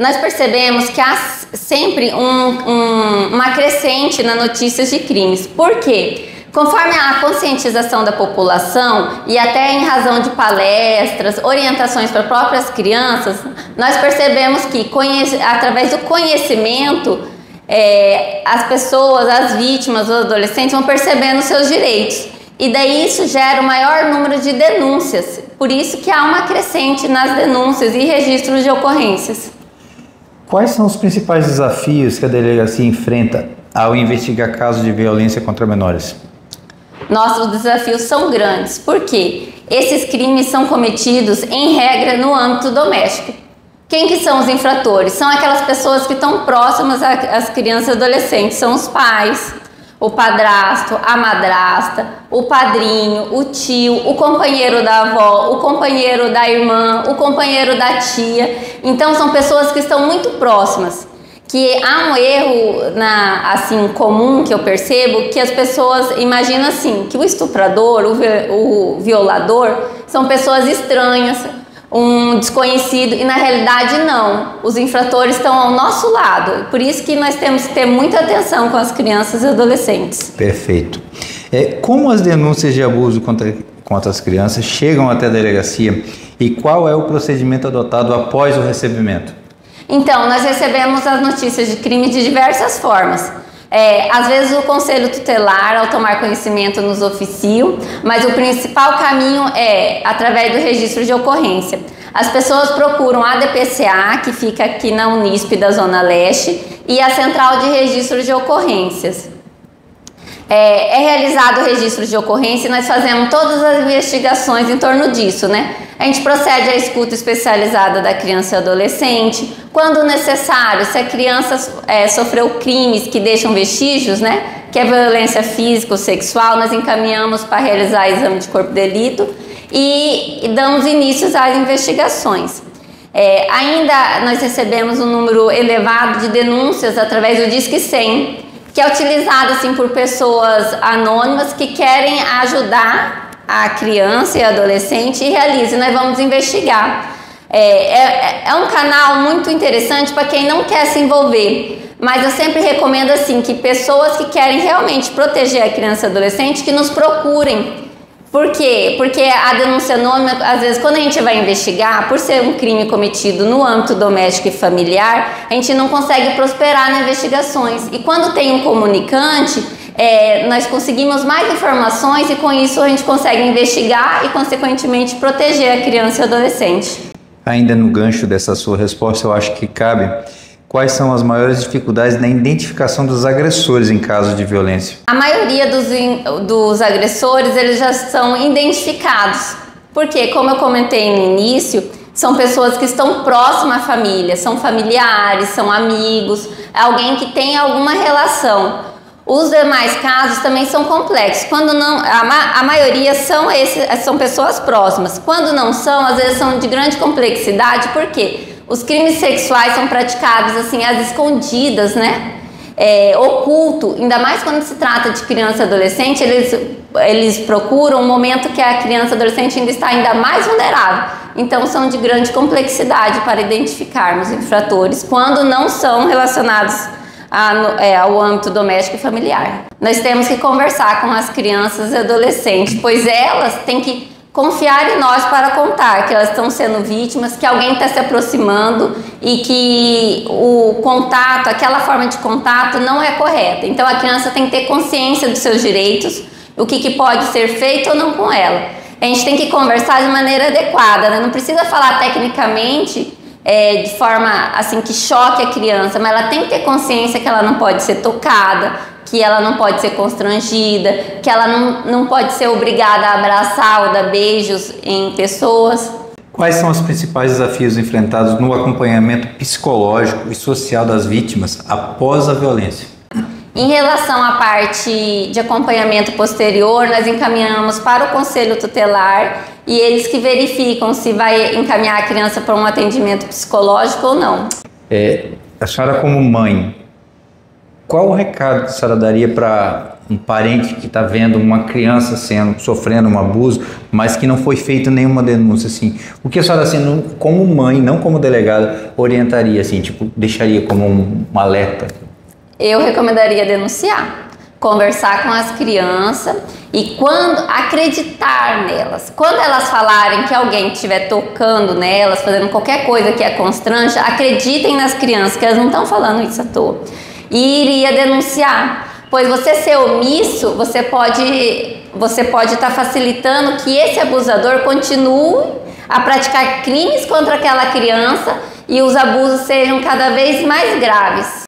Nós percebemos que há sempre uma crescente nas notícias de crimes. Por quê? Conforme a conscientização da população e até em razão de palestras, orientações para próprias crianças, nós percebemos que através do conhecimento, as pessoas, as vítimas, os adolescentes vão percebendo seus direitos. E daí isso gera um maior número de denúncias. Por isso que há uma crescente nas denúncias e registros de ocorrências. Quais são os principais desafios que a delegacia enfrenta ao investigar casos de violência contra menores? Nossos desafios são grandes, porque esses crimes são cometidos, em regra, no âmbito doméstico. Quem que são os infratores? São aquelas pessoas que estão próximas às crianças e adolescentes, são os pais, o padrasto, a madrasta, o padrinho, o tio, o companheiro da avó, o companheiro da irmã, o companheiro da tia. Então são pessoas que estão muito próximas. Que há um erro assim, comum que eu percebo, que as pessoas imaginam assim, que o estuprador, o violador, são pessoas estranhas, um desconhecido, e na realidade não. Os infratores estão ao nosso lado, por isso que nós temos que ter muita atenção com as crianças e adolescentes. Perfeito. Como as denúncias de abuso contra as crianças chegam até a delegacia e qual é o procedimento adotado após o recebimento? Então, nós recebemos as notícias de crime de diversas formas. Às vezes o Conselho Tutelar, ao tomar conhecimento, nos oficia, mas o principal caminho é através do registro de ocorrência. As pessoas procuram a DPCA, que fica aqui na Unisp da Zona Leste, e a Central de Registro de Ocorrências. É realizado o registro de ocorrência e nós fazemos todas as investigações em torno disso, né? A gente procede à escuta especializada da criança e adolescente. Quando necessário, se a criança sofreu crimes que deixam vestígios, né? Que é violência física ou sexual, nós encaminhamos para realizar exame de corpo de delito e damos início às investigações. Ainda nós recebemos um número elevado de denúncias através do Disque 100, que é utilizado assim, por pessoas anônimas que querem ajudar a criança e adolescente e realizam. Nós vamos investigar. É um canal muito interessante para quem não quer se envolver, mas eu sempre recomendo assim, que pessoas que querem realmente proteger a criança e adolescente que nos procurem. Por quê? Porque a denúncia anônima, às vezes, quando a gente vai investigar, por ser um crime cometido no âmbito doméstico e familiar, a gente não consegue prosperar nas investigações. E quando tem um comunicante, nós conseguimos mais informações e com isso a gente consegue investigar e, consequentemente, proteger a criança e o adolescente. Ainda no gancho dessa sua resposta, eu acho que cabe: quais são as maiores dificuldades na identificação dos agressores em casos de violência? A maioria dos agressores, eles já são identificados. Porque, como eu comentei no início, são pessoas que estão próximas à família, são familiares, são amigos, alguém que tem alguma relação. Os demais casos também são complexos. Quando não, a maioria são pessoas próximas. Quando não são, às vezes são de grande complexidade. Por quê? Os crimes sexuais são praticados assim às escondidas, né? Oculto. Ainda mais quando se trata de criança e adolescente, eles procuram um momento que a criança e adolescente ainda está ainda mais vulnerável. Então são de grande complexidade para identificarmos infratores quando não são relacionados ao âmbito doméstico e familiar. Nós temos que conversar com as crianças e adolescentes, pois elas têm que confiar em nós para contar que elas estão sendo vítimas, que alguém está se aproximando e que o contato, aquela forma de contato não é correta. Então a criança tem que ter consciência dos seus direitos, o que pode ser feito ou não com ela. A gente tem que conversar de maneira adequada, né? Não precisa falar tecnicamente de forma assim que choque a criança, mas ela tem que ter consciência que ela não pode ser tocada, que ela não pode ser constrangida, que ela não pode ser obrigada a abraçar ou dar beijos em pessoas. Quais são os principais desafios enfrentados no acompanhamento psicológico e social das vítimas após a violência? Em relação à parte de acompanhamento posterior, nós encaminhamos para o Conselho Tutelar e eles que verificam se vai encaminhar a criança para um atendimento psicológico ou não. A senhora, como mãe, qual o recado que a senhora daria para um parente que está vendo uma criança sofrendo um abuso, mas que não foi feita nenhuma denúncia, assim, o que a senhora, assim, como mãe, não como delegada, orientaria, assim, tipo, deixaria como um alerta? Eu recomendaria denunciar, conversar com as crianças e quando acreditar nelas. Quando elas falarem que alguém estiver tocando nelas, fazendo qualquer coisa que a constrange, acreditem nas crianças, que elas não estão falando isso à toa. E iria denunciar, pois você ser omisso, você pode estar facilitando que esse abusador continue a praticar crimes contra aquela criança e os abusos sejam cada vez mais graves.